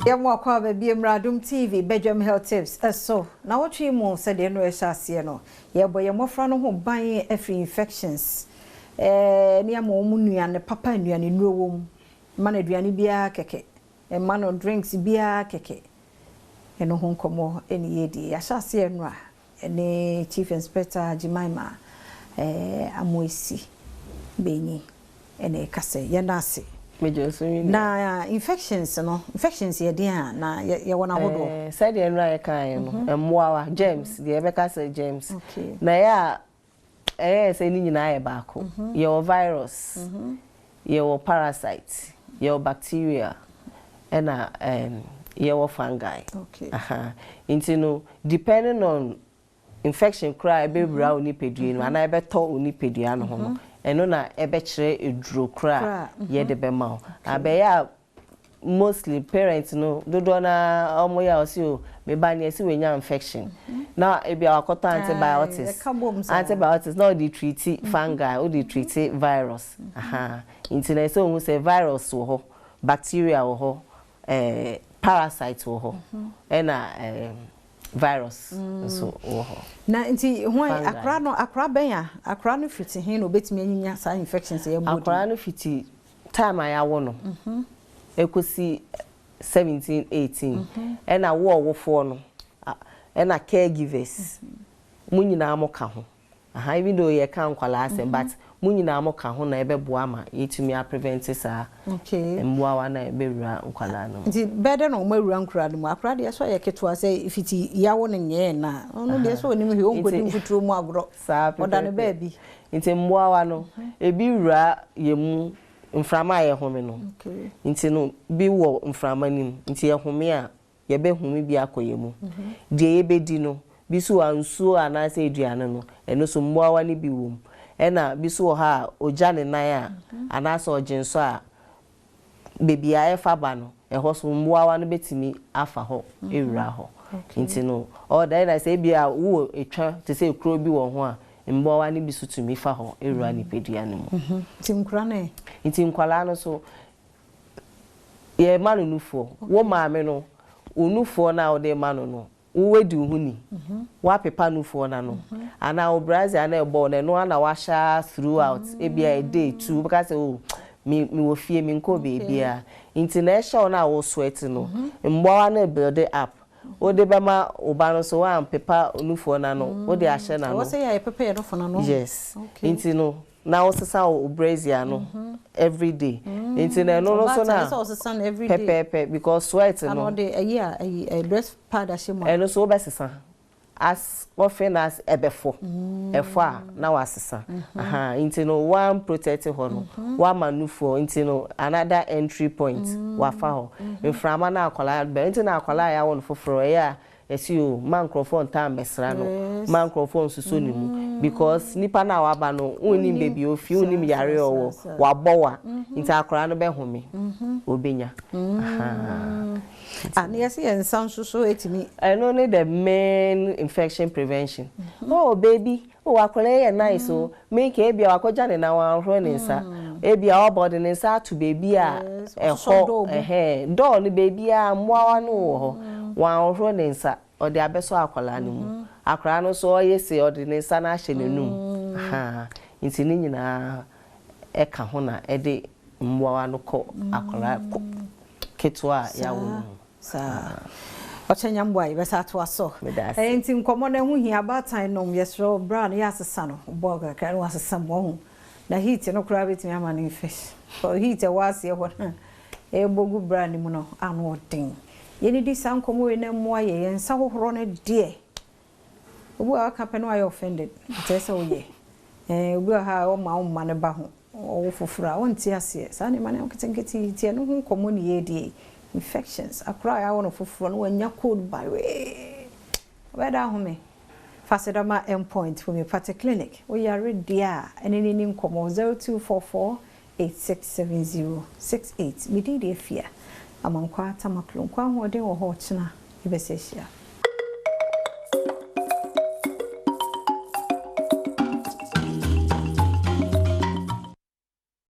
Yamwa kwa baby Adom TV Bedroom Health Tips. So na what you mo said no ehase no. Ye boy yamofra no ho ban every infections. Ni amo mu nuane papa nuane nuro wom. Man aduane bia keke. E man no drinks bia keke. Eno ho nkomo eni yedi. Ahase no a ene Chief Inspector Jimaima amoisi benyi ene kase ye nase. Na infections ye dia na ye wona hodo said ye nra ye kan no emmoawa James the ebeka say James na ya say ni nyina ye baako ye virus ye parasite ye bacteria na ye fungi no depending on infection cry be bra oni pedua no ana ebe to oni pedua no ho no eno na ebe kire eduro kra ye de be ma abeya mostly parents no dodo na omo ya osi o me ba na esi we nya infection na e bia wakota antibiotics no dey treat fungi o dey treat virus internet so we say virus wo ho bacteria wo ho parasite wo ho na virus so na nti hwan akra ben ya akra no fiti hin no betimi anyinya sa infections ye body akra no fiti time ayawo no ekosi 17 18 na wo fo no na caregivers munyina amoka ho even though ye kan kwala asem but munyina amoka ho na ebe boa ma yetumi a prevent sa mboa na ebe wura nkwala no nti bede no mawura nkura no akra de so ye keto ase ifiti yawo ne nye na ono de so onim he onkodi mfuturo mu agro oda ne baabi nti mboa no ebi wura yemu mframa ye home no nti no bi wo mframa nim nti ye home a ye be home bi akoyemu de ye bedi no bisu ansuo anase eduane no eno so mboa ne bi wom ena bisu ha oja ne nan a anase ojenso a bebi a efa ba no eho so mboa no betimi afa ho ewura ho nti no o da na say bia wo etwa te say kro bi wo ho a mboa ne bisu tumi fa ho ewura ni pedua ne mu timkura ne nti nkwala no so ye manu nufo wo maame no onufo na o de manu no uwedi uhuni wa pepa nufo na no ana obrazi ana ebo na no ana wa sha throughout ebia a day two because oh mi wo fie mi nko baby a international na wo sweat no mboa na build up o de be ma oba no so wa pepa nufo na no o de ahye na no wo say ya pepa ye nufo na no yes intino na wo sesa obrazi ano every day intino no so na pepe because sweat no and the a dress pad ashema eno so be sesa as often as ebefo efo a na wasesa intino one protect ho no one manufo intino another entry point wafa ho inframa na akwala be intino akwala ya won foforo ya esi o microphone time mesra no microphone suso ni mu because nipa na waba no oni baby ofi oni yare owo wabowa nti akora no be home obenya and yes and sound so etimi I know the main infection prevention oh baby oh akora ye nice so make e bia wakoja ne na wan hro ne nsa e bia obody ne nsa to baby a do ni baby a mwa no ho wan hro ne nsa o de abeso akwala ne mu akwala no so yesi o de ne nsa na hye ne num nti ni nyina e ka ho na e de mwa no ko akwala ketwa ya wo sa ochenya mbwa ibesa to aso enti nkomo na hu hia batan no yesro bra na yasesa no boga ka no asesa mo hu na heat no kura betimi ama no fish so heat e wase ho na e bogu bra ni mu no anu odin yeni di san komo we na mo aye yensa hohoro no de obu aka pe no aye offended tese oye obu ha o ma ne ba ho o fofura o nti ase sa ne ma ne oketenketi tie no hu komo ni ye die infections akra ya wono foforo no wanya cold by way weda home fasedama endpoint Homeopathic clinic we are dia eneni ni nkomo 0244867068 mididi afia amankwa tamaklo kwa ho de wo ho china ibesehia